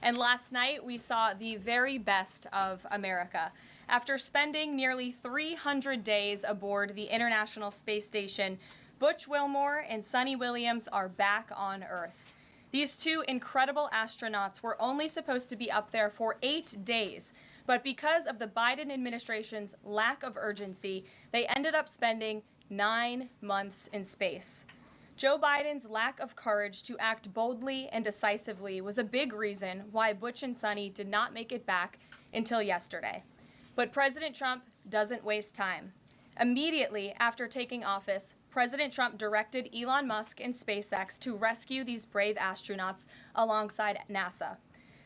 And last night, we saw the very best of America. After spending nearly 300 days aboard the International Space Station, Butch Wilmore and Suni Williams are back on Earth. These two incredible astronauts were only supposed to be up there for 8 days, but because of the Biden administration's lack of urgency, they ended up spending 9 months in space. Joe Biden's lack of courage to act boldly and decisively was a big reason why Butch and Suni did not make it back until yesterday. But President Trump doesn't waste time. Immediately after taking office, President Trump directed Elon Musk and SpaceX to rescue these brave astronauts alongside NASA.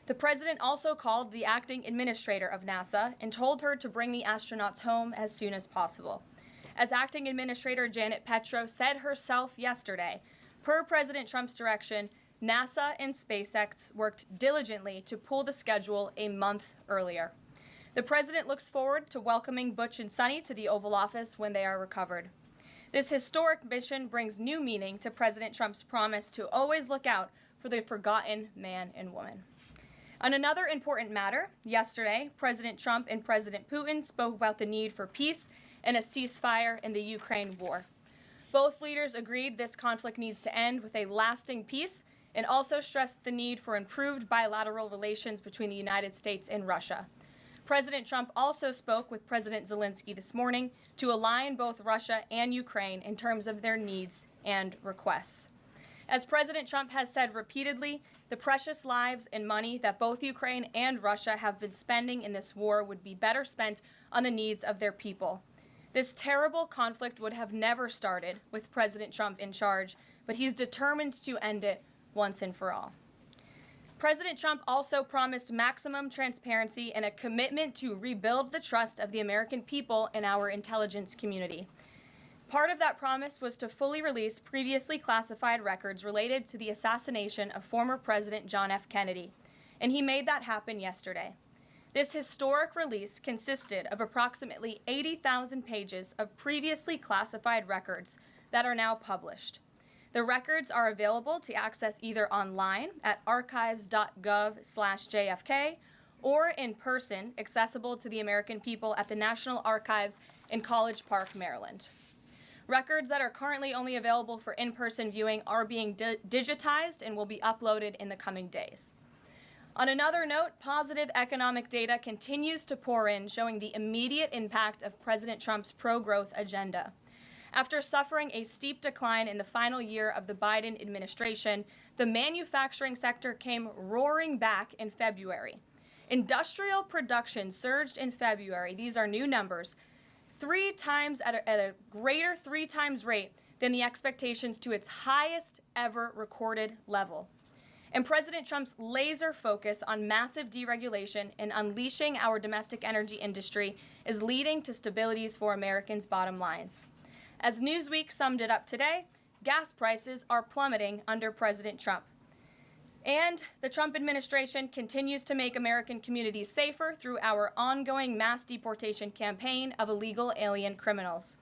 The president also called the acting administrator of NASA and told her to bring the astronauts home as soon as possible. As acting administrator Janet Petro said herself yesterday, per President Trump's direction, NASA and SpaceX worked diligently to pull the schedule a month earlier. The president looks forward to welcoming Butch and Suni to the Oval Office when they are recovered. This historic mission brings new meaning to President Trump's promise to always look out for the forgotten man and woman. On another important matter, yesterday, President Trump and President Putin spoke about the need for peace and a ceasefire in the Ukraine war. Both leaders agreed this conflict needs to end with a lasting peace and also stressed the need for improved bilateral relations between the United States and Russia. President Trump also spoke with President Zelensky this morning to align both Russia and Ukraine in terms of their needs and requests. As President Trump has said repeatedly, the precious lives and money that both Ukraine and Russia have been spending in this war would be better spent on the needs of their people. This terrible conflict would have never started with President Trump in charge, but he's determined to end it once and for all. President Trump also promised maximum transparency and a commitment to rebuild the trust of the American people in our intelligence community. Part of that promise was to fully release previously classified records related to the assassination of former President John F. Kennedy, and he made that happen yesterday. This historic release consisted of approximately 80,000 pages of previously classified records that are now published. The records are available to access either online at archives.gov/JFK or in person, accessible to the American people at the National Archives in College Park, Maryland. Records that are currently only available for in-person viewing are being digitized and will be uploaded in the coming days. On another note, positive economic data continues to pour in, showing the immediate impact of President Trump's pro-growth agenda. After suffering a steep decline in the final year of the Biden administration, the manufacturing sector came roaring back in February. Industrial production surged in February, these are new numbers, 3 times at a greater 3 times rate than the expectations to its highest ever recorded level. And President Trump's laser focus on massive deregulation and unleashing our domestic energy industry is leading to stabilities for Americans' bottom lines. As Newsweek summed it up today, gas prices are plummeting under President Trump. And the Trump administration continues to make American communities safer through our ongoing mass deportation campaign of illegal alien criminals.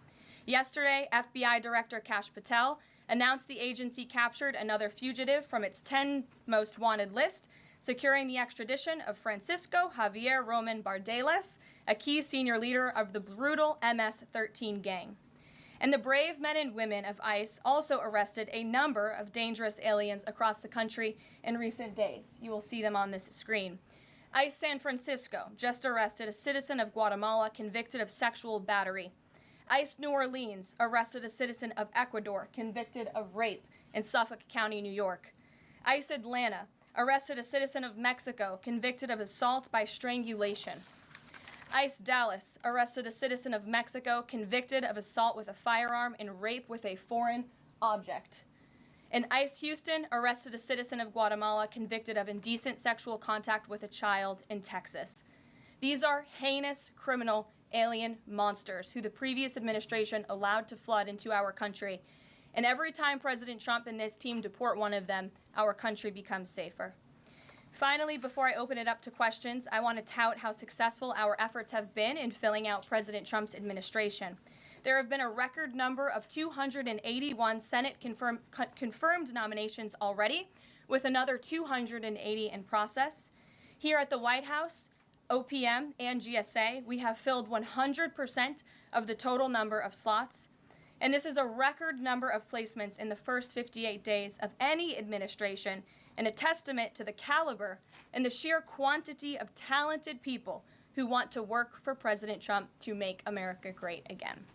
Yesterday, FBI Director Kash Patel announced the agency captured another fugitive from its 10 most wanted list, securing the extradition of Francisco Javier Roman Bardeles, a key senior leader of the brutal MS-13 gang. And the brave men and women of ICE also arrested a number of dangerous aliens across the country in recent days. You will see them on this screen. ICE San Francisco just arrested a citizen of Guatemala convicted of sexual battery. ICE New Orleans arrested a citizen of Ecuador convicted of rape in Suffolk County, New York. ICE Atlanta arrested a citizen of Mexico convicted of assault by strangulation. ICE Dallas arrested a citizen of Mexico convicted of assault with a firearm and rape with a foreign object. And ICE Houston arrested a citizen of Guatemala convicted of indecent sexual contact with a child in Texas. These are heinous criminal alien monsters who the previous administration allowed to flood into our country. And every time President Trump and this team deport one of them, our country becomes safer. Finally, before I open it up to questions, I want to tout how successful our efforts have been in filling out President Trump's administration. There have been a record number of 281 Senate confirmed nominations already, with another 280 in process. Here at the White House, OPM and GSA, we have filled 100% of the total number of slots. And this is a record number of placements in the first 58 days of any administration, and a testament to the caliber and the sheer quantity of talented people who want to work for President Trump to make America great again.